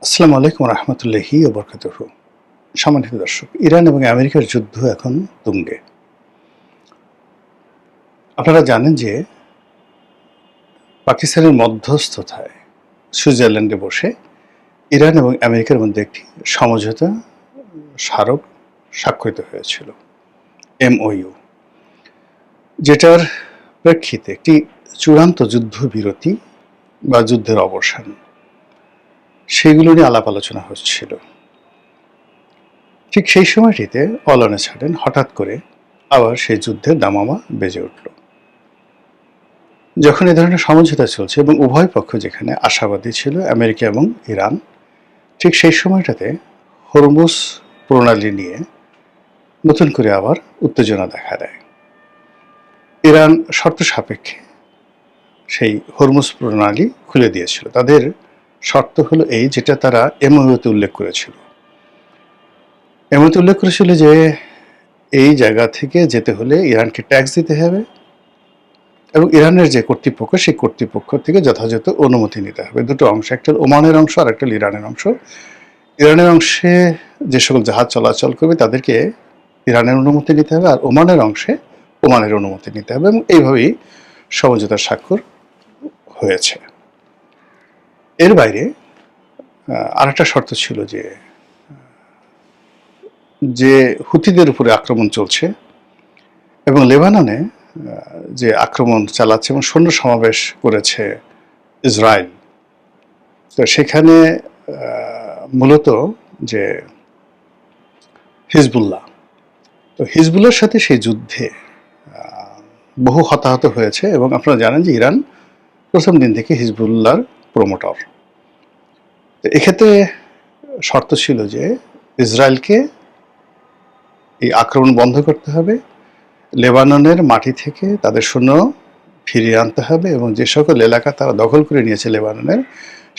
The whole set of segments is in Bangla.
আসসালামু আলাইকুম রহমতুল্লাহি ওয়া বারাকাতুহু। সম্মানিত দর্শক, ইরান এবং আমেরিকার যুদ্ধ এখন তুঙ্গে। আপনারা জানেন যে পাকিস্তানের মধ্যস্থতায় সুইজারল্যান্ডে বসে ইরান এবং আমেরিকার মধ্যে একটি সমঝোতা স্মারক স্বাক্ষরিত হয়েছিল, MOU, যেটার প্রেক্ষিতে একটি চূড়ান্ত যুদ্ধবিরতি বা যুদ্ধের অবসান সেগুলো নিয়ে আলাপ আলোচনা হচ্ছিল। ঠিক সেই সময়টিতে অল অন এ সাডেন হঠাৎ করে আবার সেই যুদ্ধের দামামা বেজে উঠল। যখন এ ধরনের সমঝোতা চলছে এবং উভয় পক্ষ যেখানে আশাবাদী ছিল, আমেরিকা এবং ইরান, ঠিক সেই সময়টাতে হরমুজ প্রণালী নিয়ে নতুন করে আবার উত্তেজনা দেখা দেয়। ইরান শর্ত সাপেক্ষে সেই হরমুজ প্রণালী খুলে দিয়েছিল। তাদের শর্ত হলো এই, যেটা তারা MOU-তে উল্লেখ করেছিল। MOU-তে উল্লেখ করেছিল যে এই জায়গা থেকে যেতে হলে ইরানকে ট্যাক্স দিতে হবে এবং ইরানের যে কর্তৃপক্ষ, সেই কর্তৃপক্ষ থেকে যথাযথ অনুমতি নিতে হবে। দুটো অংশ, একটা ওমানের অংশ আর একটা ইরানের অংশ। ইরানের অংশে যে সকল জাহাজ চলাচল করবে তাদেরকে ইরানের অনুমতি নিতে হবে, আর ওমানের অংশে ওমানের অনুমতি নিতে হবে, এবং এইভাবেই সমঝোতার স্বাক্ষর হয়েছে। এর বাইরে আরেকটা শর্ত ছিল যে হুথিদের উপরে আক্রমণ চলছে এবং লেবাননে যে আক্রমণ চালাচ্ছে এবং সৈন্য সমাবেশ করেছে ইসরায়েল, তো সেখানে মূলত যে হিজবুল্লাহ, তো হিজবুল্লাহর সাথে সেই যুদ্ধে বহু হতাহত হয়েছে এবং আপনারা জানেন যে ইরান প্রথম দিন থেকে হিজবুল্লাহর প্রমোটর। তো এক্ষেত্রে শর্ত ছিল যে ইসরায়েলকে এই আক্রমণ বন্ধ করতে হবে, লেবাননের মাটি থেকে তাদের সৈন্য ফিরিয়ে আনতে হবে এবং যে সকল এলাকা তারা দখল করে নিয়েছে লেবাননের,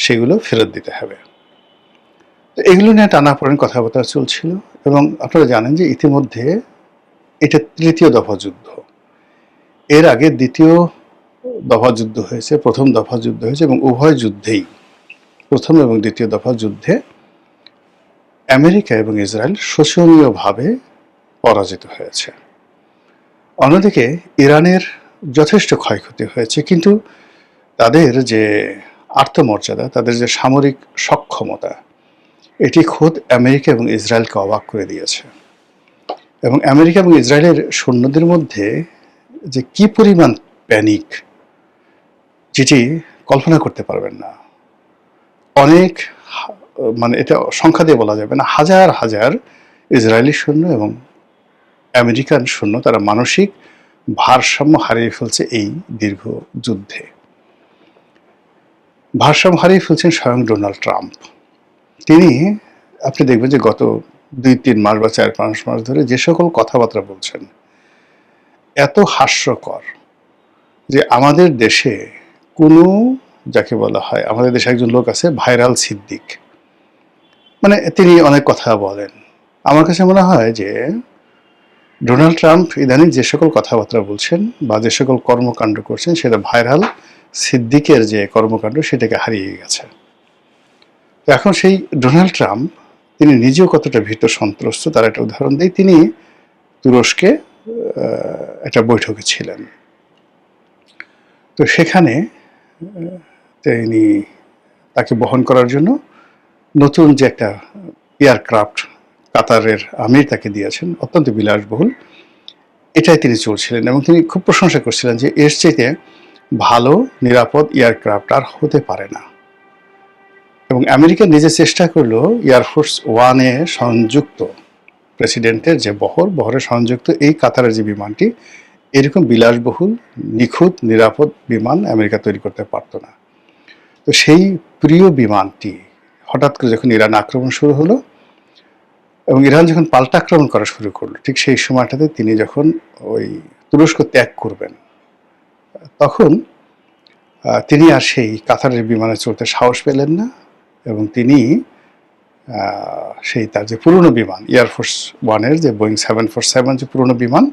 সেগুলো ফেরত দিতে হবে। তো এগুলো নিয়ে টানাপোড়েন কথাবার্তা চলছিল এবং আপনারা জানেন যে ইতিমধ্যে এটা তৃতীয় দফা যুদ্ধ। এর আগে দ্বিতীয় দফা যুদ্ধ হয়েছে, প্রথম দফা যুদ্ধ হয়েছে, এবং উভয় যুদ্ধেই, প্রথম এবং দ্বিতীয় দফা যুদ্ধে, আমেরিকা এবং ইসরায়েল শোচনীয়ভাবে পরাজিত হয়েছে। অন্যদিকে ইরানের যথেষ্ট ক্ষয়ক্ষতি হয়েছে, কিন্তু তাদের যে আত্মমর্যাদা, তাদের যে সামরিক সক্ষমতা, এটি খোদ আমেরিকা এবং ইসরায়েলকে অবাক করে দিয়েছে। এবং আমেরিকা এবং ইসরায়েলের সৈন্যদের মধ্যে যে কি পরিমাণ প্যানিক, যেটি কল্পনা করতে পারবেন না। অনেক, মানে এটা সংখ্যা দিয়ে বলা যাবে না, হাজার হাজার ইসরায়েলি সৈন্য এবং আমেরিকান সৈন্য তারা মানসিক ভারসাম্য হারিয়ে ফেলছে এই দীর্ঘ যুদ্ধে। ভারসাম্য হারিয়ে ফেলছেন স্বয়ং ডোনাল্ড ট্রাম্প। তিনি, আপনি দেখবেন যে গত 2-3 মাস বা 4-5 মাস ধরে যে সকল কথাবার্তা বলছেন, এত হাস্যকর যে আমাদের দেশে কোনো, যাকে বলা হয়, আমাদের দেশে একজন লোক আছে ভাইরাল সিদ্দিক, মানে তিনি অনেক কথা বলেন। আমার কাছে মনে হয় যে ডোনাল্ড ট্রাম্প ইদানিং যে সকল কথাবার্তা বলছেন বা যে সকল কর্মকাণ্ড করছেন, সেটা ভাইরাল সিদ্দিকের যে কর্মকাণ্ড সেটাকে হারিয়ে গেছে। তো এখন সেই ডোনাল্ড ট্রাম্প, তিনি নিজেও কতটা ভীত সন্ত্রস্ত তার একটা উদাহরণ দিই। তিনি তুরস্কে একটা বৈঠকে ছিলেন, তো সেখানে তিনি, তাকে বহন করার জন্য নতুন যে একটা এয়ারক্রাফট কাতারের আমির তাকে দিয়েছেন, অত্যন্ত বিলাসবহুল, এটাই তিনি চলছিলেন এবং তিনি খুব প্রশংসা করছিলেন যে এর চাইতে ভালো নিরাপদ এয়ারক্রাফট আর হতে পারে না। এবং আমেরিকা নিজে চেষ্টা করলো এয়ারফোর্স ওয়ানে সংযুক্ত প্রেসিডেন্টের যে বহরে সংযুক্ত এই কাতারের যে বিমানটি, এরকম বিলাসবহুল, নিখুঁত, নিরাপদ বিমান আমেরিকা তৈরি করতে পারতো না। তো সেই প্রিয় বিমানটি হঠাৎ করে যখন ইরান আক্রমণ শুরু হলো এবং ইরান যখন পাল্টা আক্রমণ করা শুরু করলো, ঠিক সেই সময়টাতে তিনি যখন ওই তুরস্ক ত্যাগ করবেন, তখন তিনি আর সেই কাতারের বিমানে চড়তে সাহস পেলেন না এবং তিনি সেই তার যে পুরনো বিমান, এয়ারফোর্স ওয়ানের যে বোয়িং 747 যে পুরনো বিমান,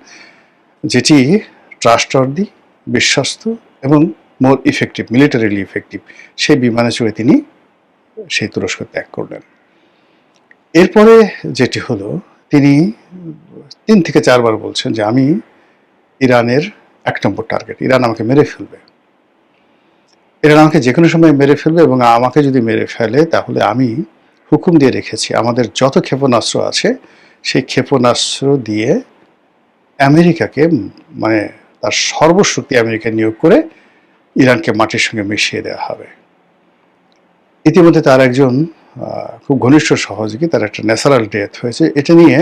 যেটি ট্রাস্টওয়ার্দি, বিশ্বস্ত এবং মোর ইফেক্টিভ, মিলিটারিলি ইফেক্টিভ, সেই বিমানে চড়ে তিনি সেই তুরস্ক ত্যাগ করলেন। এরপরে যেটি হলো, তিনি 3 থেকে 4 বার বলছেন যে আমি ইরানের 1 নম্বর টার্গেট, ইরান আমাকে মেরে ফেলবে, ইরান আমাকে যে কোনো সময় মেরে ফেলবে, এবং আমাকে যদি মেরে ফেলে তাহলে আমি হুকুম দিয়ে রেখেছি আমাদের যত ক্ষেপণাস্ত্র আছে সেই ক্ষেপণাস্ত্র দিয়ে আমেরিকাকে, মানে তার সর্বশক্তি আমেরিকা নিয়োগ করে ইরানকে মাটির সঙ্গে মিশিয়ে দেওয়া হবে। ইতিমধ্যে তার একজন খুব ঘনিষ্ঠ সহযোগী, তার একটা ন্যাচারাল ডেথ হয়েছে। এটা নিয়ে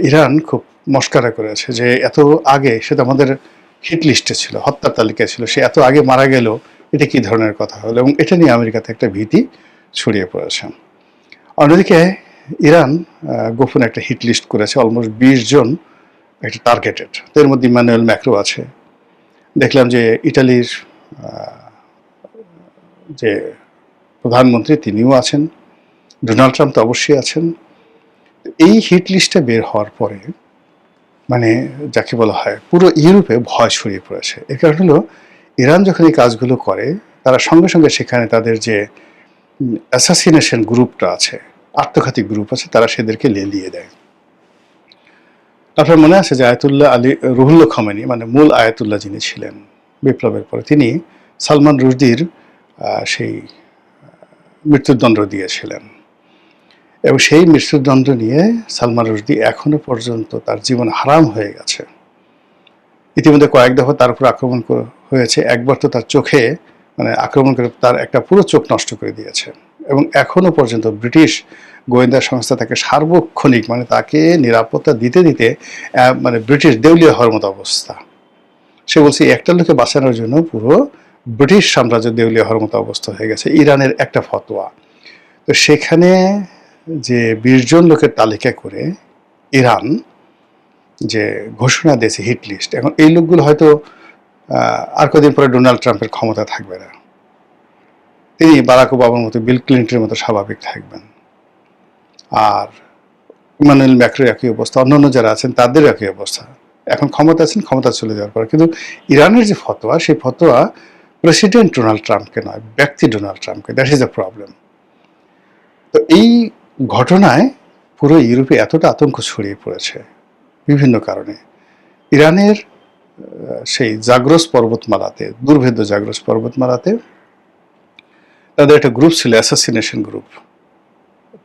ইরান খুব মস্কারা করেছে যে এত আগে, সে তো আমাদের হিট লিস্টে ছিল, হত্যার তালিকায় ছিল, সে এত আগে মারা গেল, এটা কি ধরনের কথা হলো, এবং এটা নিয়ে আমেরিকাতে একটা ভীতি ছড়িয়ে পড়েছে। অন্যদিকে ইরান গোপনে একটা হিট লিস্ট করেছে, অলমোস্ট 20 জন একটা টার্গেটেড, এর মধ্যে ইমানুয়েল ম্যাক্রো আছে। দেখলাম যে ইটালির যে প্রধানমন্ত্রী তিনিও আছেন, ডোনাল্ড ট্রাম্প তো অবশ্যই আছেন। এই হিট লিস্টটা বের হওয়ার পরে মানে যাকে বলা হয় পুরো ইউরোপে ভয় ছড়িয়ে পড়েছে। এর কারণ হলো ইরান যখন এই কাজগুলো করে, তারা সঙ্গে সঙ্গে সেখানে তাদের যে অ্যাসাসিনেশন গ্রুপটা আছে, আত্মঘাতী গ্রুপ আছে, তারা সেদেরকে লেলিয়ে দেয়। আপনার মনে আছে যে আয়াতুল্লাহ আলী রুহুল্লাহ খামেনি, মানে মূল আয়াতুল্লাহ যিনি ছিলেন বিপ্লবের পরে, তিনি সালমান রুশদির সেই মৃত্যুদণ্ড দিয়েছিলেন, এবং সেই মৃত্যুদণ্ড নিয়ে সালমান রুশদি এখনো পর্যন্ত তার জীবন হারাম হয়ে গেছে। ইতিমধ্যে কয়েক দফা তার উপর আক্রমণ হয়েছে। একবার তো তার চোখে মানে আক্রমণ করে তার একটা পুরো চোখ নষ্ট করে দিয়েছে, এবং এখনো পর্যন্ত ব্রিটিশ গোয়েন্দা সংস্থা তাকে সার্বক্ষণিক, মানে তাকে নিরাপত্তা দিতে দিতে মানে ব্রিটিশ দেউলিয়া হওয়ার মতো অবস্থা। সে বলছে একটা লোকে বাঁচানোর জন্য পুরো ব্রিটিশ সাম্রাজ্য দেউলিয়া হওয়ার মতো অবস্থা হয়ে গেছে। ইরানের একটা ফতোয়া, তো সেখানে যে 20 জন লোকের তালিকা করে ইরান যে ঘোষণা দিয়েছে হিট লিস্ট, এখন এই লোকগুলো হয়তো আর কদিন পরে ডোনাল্ড ট্রাম্পের ক্ষমতা থাকবে না, তিনি বারাক ওবামার মতো, বিল ক্লিন্টনের মতো স্বাভাবিক থাকবেন, আর ইমানুয়েল ম্যাক্রোর একই অবস্থা, অন্যান্য যারা আছেন তাদের একই অবস্থা। এখন ক্ষমতা আছেন, ক্ষমতা চলে যাওয়ার পর। কিন্তু ইরানের যে ফতোয়া, সেই ফতোয়া প্রেসিডেন্ট ডোনাল্ড ট্রাম্পকে নয়, ব্যক্তি ডোনাল্ড ট্রাম্পকে। That is the problem. তো এই ঘটনায় পুরো ইউরোপে এতটা আতঙ্ক ছড়িয়ে পড়েছে বিভিন্ন কারণে। ইরানের সেই জাগ্রস পর্বতমালাতে, দুর্ভেদ্য জাগ্রস পর্বতমালাতে তাদের একটা গ্রুপ ছিল, অ্যাসাসিনেশন গ্রুপ।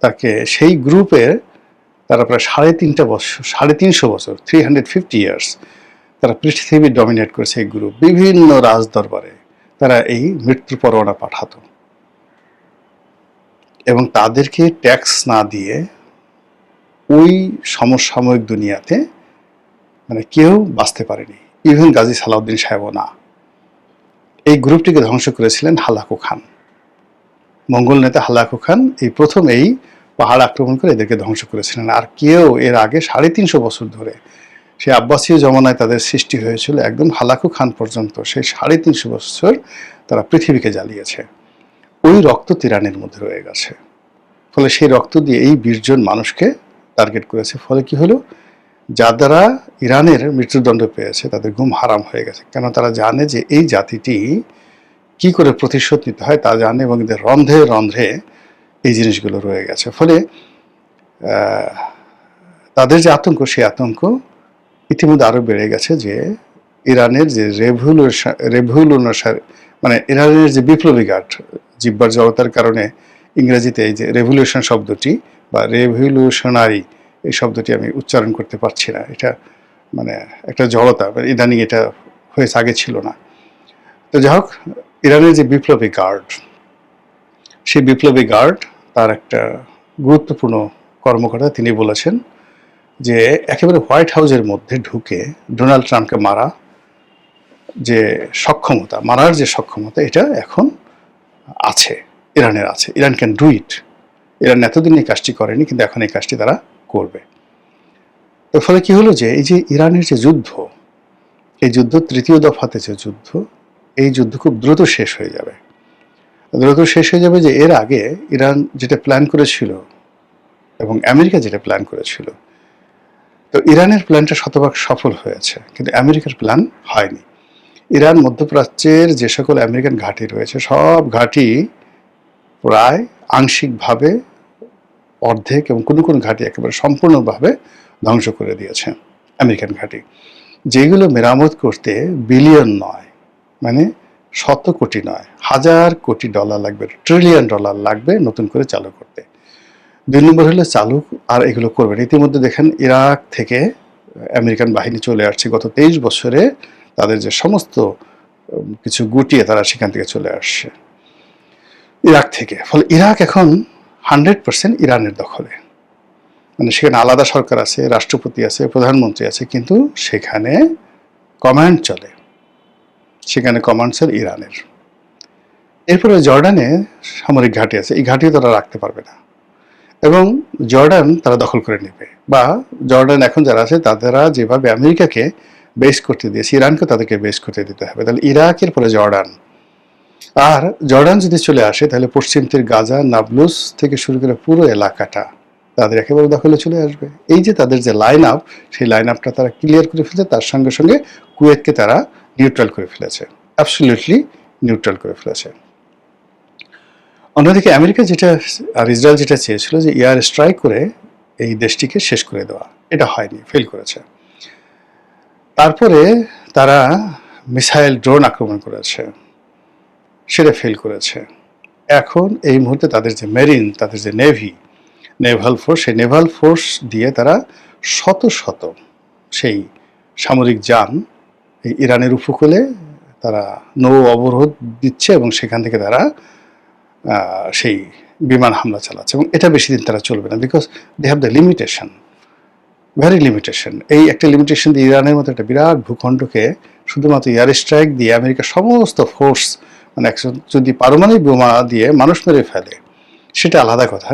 তাকে সেই গ্রুপের তারা প্রায় 350 বছর 350 ইয়ার্স তারা পৃথিবী ডমিনেট করেছে। এই গ্রুপ বিভিন্ন রাজদরবারে তারা এই মৃত্যুর পরোয়ানা পাঠাতো, এবং তাদেরকে ট্যাক্স না দিয়ে ওই সমসাময়িক দুনিয়াতে মানে কেউ বাঁচতে পারেনি, ইভেন গাজী সালাউদ্দিন সাহেবও না। এই গ্রুপটিকে ধ্বংস করেছিলেন হালাকু খান, মঙ্গল নেতা হালাকু খান এই প্রথম এই পাহাড় আক্রমণ করে এদেরকে ধ্বংস করেছিলেন। আর কেউ এর আগে 350 বছর ধরে, সে আব্বাসীয় জমানায় তাদের সৃষ্টি হয়েছিল, একদম হালাকু খান পর্যন্ত সেই 350 বছর তারা পৃথিবীকে জ্বালিয়েছে। ওই রক্ত ইরানের মধ্যে রয়ে গেছে। ফলে সেই রক্ত দিয়ে এই 20 জন মানুষকে টার্গেট করেছে। ফলে কি হলো, যারা ইরানের মৃত্যুদণ্ড পেয়েছে তাদের ঘুম হারাম হয়ে গেছে, কেন তারা জানে যে এই জাতিটি কি করে প্রতিশোধ নিতে হয় তা জানে, এবং এদের রন্ধ্রে রন্ধ্রে এই জিনিসগুলো রয়ে গেছে। ফলে তাদের যে আতঙ্ক, সেই আতঙ্ক ইতিমধ্যে আরও বেড়ে গেছে যে ইরানের যে রেভলিউশন, মানে ইরানের যে বিপ্লবী গার্ড, জিব্বার জড়তার কারণে ইংরেজিতে এই যে রেভলিউশন শব্দটি বা রেভলিউশনারি, এই শব্দটি আমি উচ্চারণ করতে পারছি না, এটা মানে একটা জড়তা, ইদানিং এটা হয়েছে, আগে ছিল না। তো যাই হোক, ইরানের যে বিপ্লবী গার্ড, সেই বিপ্লবী গার্ড তার একটা গুরুত্বপূর্ণ কর্মকর্তা, তিনি বলেছেন যে একেবারে হোয়াইট হাউসের মধ্যে ঢুকে ডোনাল্ড ট্রাম্পকে মারার যে সক্ষমতা এটা এখন আছে, ইরানের আছে। Iran can do it. Iran এতদিন এই কাজটি করেনি, কিন্তু এখন এই কাজটি তারা করবে। এর ফলে কি হলো যে এই যে ইরানের যে যুদ্ধ, এই যুদ্ধ তৃতীয় দফাতে যে যুদ্ধ, এই যুদ্ধ খুব দ্রুত শেষ হয়ে যাবে। যে এর আগে ইরান যেটা প্ল্যান করেছিল এবং আমেরিকা যেটা প্ল্যান করেছিল, তো ইরানের প্ল্যানটা শতভাগ সফল হয়েছে, কিন্তু আমেরিকার প্ল্যান হয়নি। ইরান মধ্যপ্রাচ্যের যে সকল আমেরিকান ঘাঁটি রয়েছে, সব ঘাঁটি প্রায় আংশিকভাবে, অর্ধেক এবং কোনো কোনো ঘাঁটি একেবারে সম্পূর্ণভাবে ধ্বংস করে দিয়েছে আমেরিকান ঘাঁটি, যেগুলো মেরামত করতে বিলিয়ন নয়, মানে শত কোটি নয়, হাজার কোটি ডলার লাগবে, ট্রিলিয়ন ডলার লাগবে নতুন করে চালু করতে। 2 নম্বর হলো চালু আর এগুলো করবেন। ইতিমধ্যে দেখেন ইরাক থেকে আমেরিকান বাহিনী চলে আসছে গত 23 বছরে, তাদের যে সমস্ত কিছু গুটিয়ে তারা সেখান থেকে চলে আসছে ইরাক থেকে। ফলে ইরাক এখন 100% ইরানের দখলে, মানে সেখানে আলাদা সরকার আছে, রাষ্ট্রপতি আছে, প্রধানমন্ত্রী আছে, কিন্তু সেখানে কমান্ড চলে, সেখানে কমান্ড চলে ইরানের। এরপরে জর্ডানে সামরিক ঘাঁটি আছে, এই ঘাঁটিও তারা রাখতে পারবে না, এবং জর্ডান তারা দখল করে নেবে, বা জর্ডান এখন যারা আছে তারা যেভাবে আমেরিকাকে বেস করতে দিয়েছে, ইরানকে তাদেরকে বেস করতে দিতে হবে। তাহলে ইরাকের পরে জর্ডান, আর জর্ডান যদি চলে আসে তাহলে পশ্চিম তীর, গাজা, নাবলুস থেকে শুরু করে পুরো এলাকাটা তাদের একেবারে দখলে চলে আসবে। এই যে তাদের যে লাইন আপ, সেই লাইন আপটা তারা ক্লিয়ার করে ফেলেছে, তার সঙ্গে সঙ্গে কুয়েতকে তারা নিউট্রাল করে ফেলেছে, অ্যাবসলিউটলি নিউট্রাল করে ফেলেছে। অন্যদিকে আমেরিকা যেটা আর ইসরায়েল যেটা চেয়েছিল যে এয়ার স্ট্রাইক করে এই দেশটিকে শেষ করে দেওয়া, এটা হয়নি, ফেল করেছে। তারপরে তারা মিসাইল, ড্রোন আক্রমণ করেছে, সেটা ফেল করেছে। এখন এই মুহূর্তে তাদের যে মেরিন, তাদের যে নেভাল ফোর্স, সেই নেভাল ফোর্স দিয়ে তারা শত শত সেই সামরিক যান এই ইরানের উপকূলে তারা নৌ অবরোধ দিচ্ছে, এবং সেখান থেকে তারা সেই বিমান হামলা চালাচ্ছে, এবং এটা বেশি দিন তারা চলবে না, because they have the limitation, very limitation. এই একটা লিমিটেশন দিয়ে ইরানের মতো একটা বিরাট ভূখণ্ডকে শুধুমাত্র এয়ার স্ট্রাইক দিয়ে আমেরিকার সমস্ত ফোর্স, মানে যদি পারমাণবিক বোমা দিয়ে মানুষ মেরে ফেলে সেটা আলাদা কথা,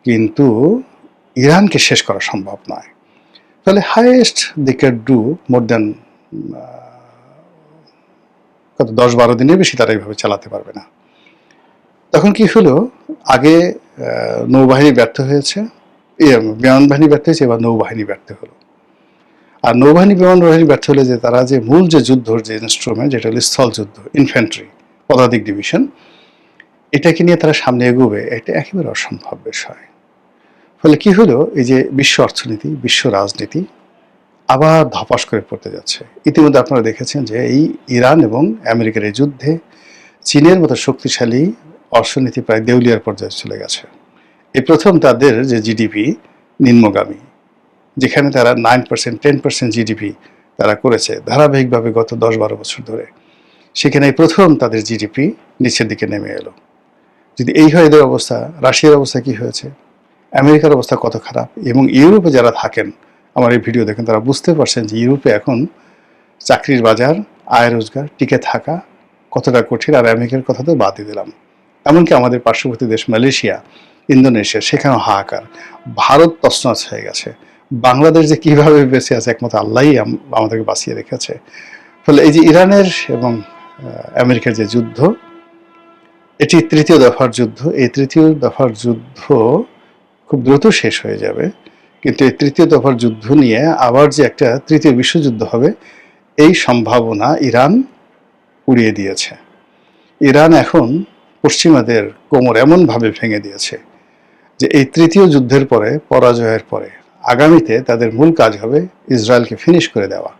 কিন্তু ইরানকে শেষ করা সম্ভব নয়। তাহলে highest they can do more than কত 10-12 দিনের বেশি তারা এইভাবে চালাতে পারবে না। তখন কি হলো, আগে নৌবাহিনী ব্যর্থ হয়েছে, বিমান বাহিনী ব্যর্থ হয়েছে, এবার নৌবাহিনী ব্যর্থ হলো। আর নৌবাহিনী, বিমান বাহিনী ব্যর্থ হলে যে তারা যে মূল যে যুদ্ধর যে ইনস্ট্রুমেন্ট, যেটা হলো স্থল যুদ্ধ, ইনফ্যান্ট্রি, পদাতিক ডিভিশন, এটাকে নিয়ে তারা সামনে এগোবে, এটা একেবারে অসম্ভব বিষয়। ফলে কি হলো, এই যে বিশ্ব অর্থনীতি, বিশ্ব রাজনীতি আবার ধপাস করে পড়তে যাচ্ছে। ইতিমধ্যে আপনারা দেখেছেন যে এই ইরান এবং আমেরিকার এই যুদ্ধে চীনের মতো শক্তিশালী অর্থনীতি প্রায় দেউলিয়ার পর্যায়ে চলে গেছে। এই প্রথম তাদের যে জিডিপি নিম্নগামী, যেখানে তারা 9%, 10% জিডিপি তারা করেছে ধারাবাহিকভাবে গত 10-12 বছর ধরে, সেখানে প্রথম তাদের জিডিপি নিচের দিকে নেমে এলো। যদি এই হয় এদের অবস্থা, রাশিয়ার অবস্থা কি হয়েছে, আমেরিকার অবস্থা কত খারাপ, এবং ইউরোপে যারা থাকেন, আমার এই ভিডিও দেখেন, তারা বুঝতে পারছেন যে ইউরোপে এখন চাকরির বাজার, আয় রোজগার, টিকে থাকা কতটা কঠিন। আর আমেরিকার কথা তো বাদই দিলাম, এমনকি আমাদের পার্শ্ববর্তী দেশ মালয়েশিয়া, ইন্দোনেশিয়া, সেখানেও হাহাকার। ভারত তছনছ হয়ে গেছে। বাংলাদেশ যে কীভাবে বেঁচে আছে একমাত্র আল্লাহই আমাদেরকে বাঁচিয়ে রেখেছে। ফলে এই যে ইরানের এবং আমেরিকার যে যুদ্ধ, এটি তৃতীয় দফার যুদ্ধ। এই তৃতীয় দফার যুদ্ধ খুব দ্রুত শেষ হয়ে যাবে, কিন্তু এই তৃতীয় দফার যুদ্ধ নিয়ে আবার যে একটা তৃতীয় বিশ্বযুদ্ধ হবে, এই সম্ভাবনা ইরান উড়িয়ে দিয়েছে। ইরান এখন পশ্চিমাদের কোমর এমনভাবে ভেঙে দিয়েছে যে এই তৃতীয় যুদ্ধের পরে, পরাজয়ের পরে, আগামীতে তাদের মূল কাজ হবে ইসরায়েলকে ফিনিশ করে দেওয়া,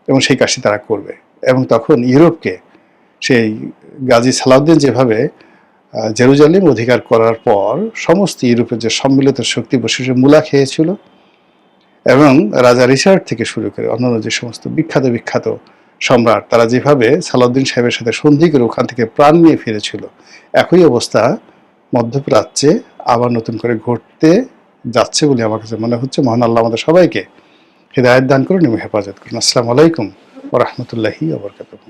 এবং সেই কাজটি তারা করবে। এবং তখন ইউরোপকে, সেই গাজী সালাউদ্দিন যেভাবে জেরুজালেম অধিকার করার পর সমস্ত ইউরোপের যে সম্মিলিত শক্তি বসে মূলা খেয়েছিল, এবং রাজা রিচার্ড থেকে শুরু করে অন্যান্য যে সমস্ত বিখ্যাত বিখ্যাত সম্রাট, তারা যেভাবে সালাউদ্দিন সাহেবের সাথে সন্ধি করে ওখান থেকে প্রাণ নিয়ে ফিরেছিল, একই অবস্থা মধ্যপ্রাচ্যে আবার নতুন করে ঘটতে যাচ্ছে বলে আমার কাছে মনে হচ্ছে। মহান আল্লাহ আমাদের সবাইকে হিদায়াত দান করুন এবং হেফাজত করুন। আসসালামু আলাইকুম ওয়া রাহমাতুল্লাহি ওয়া বারাকাতুহু।